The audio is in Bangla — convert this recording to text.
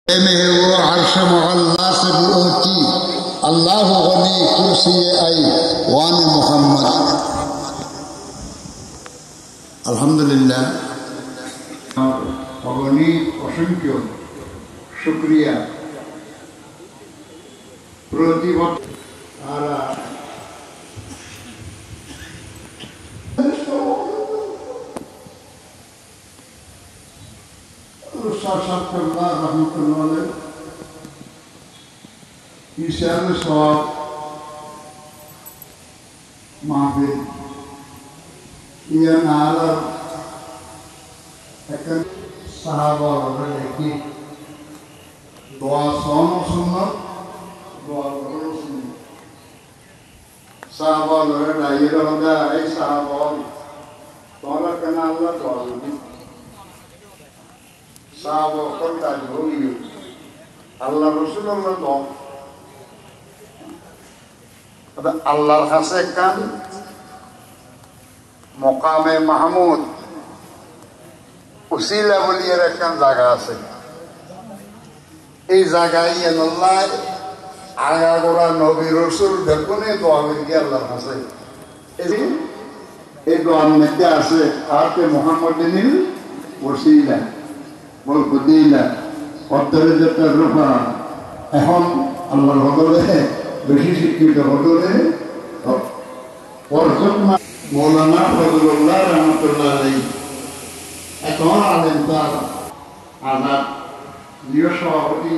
में वो अर्श मुअल्ला से भी ऊंची अल्लाह गनी कुर्सी आई वान मोहम्मद। अल्हम्दुलिल्लाह अगनी असंख्य शुक्रिया mahfil ia nalar akan sahabat lagi doa sono sunnah doa sunnah sahabat lagi dah ai sahabat doa kena Allah doa ini sahabat kata jogi Allah Rasulullah doa আল্লাহর কাছে কান মকামে মাহমুদ উসিলা বলি একখান জায়গা আছে। এই জায়গায় আল্লাহ আগাগোড়া নবী রসুল দেখুনে দোয়া করি আল্লাহর কাছে। এই দোয়ার মধ্যে আছে আতে মোহাম্মদিনিল ওসিলা বল কুদিলা অন্তর্জাতের রূপা। এখন আল্লাহর বদলে বেশি শিক্ষিত হলে মৌলানা ফজলুল্লাহ রহমতুল্লাহ আলাইহি এখন আলেম তার আজাদ সভাপতি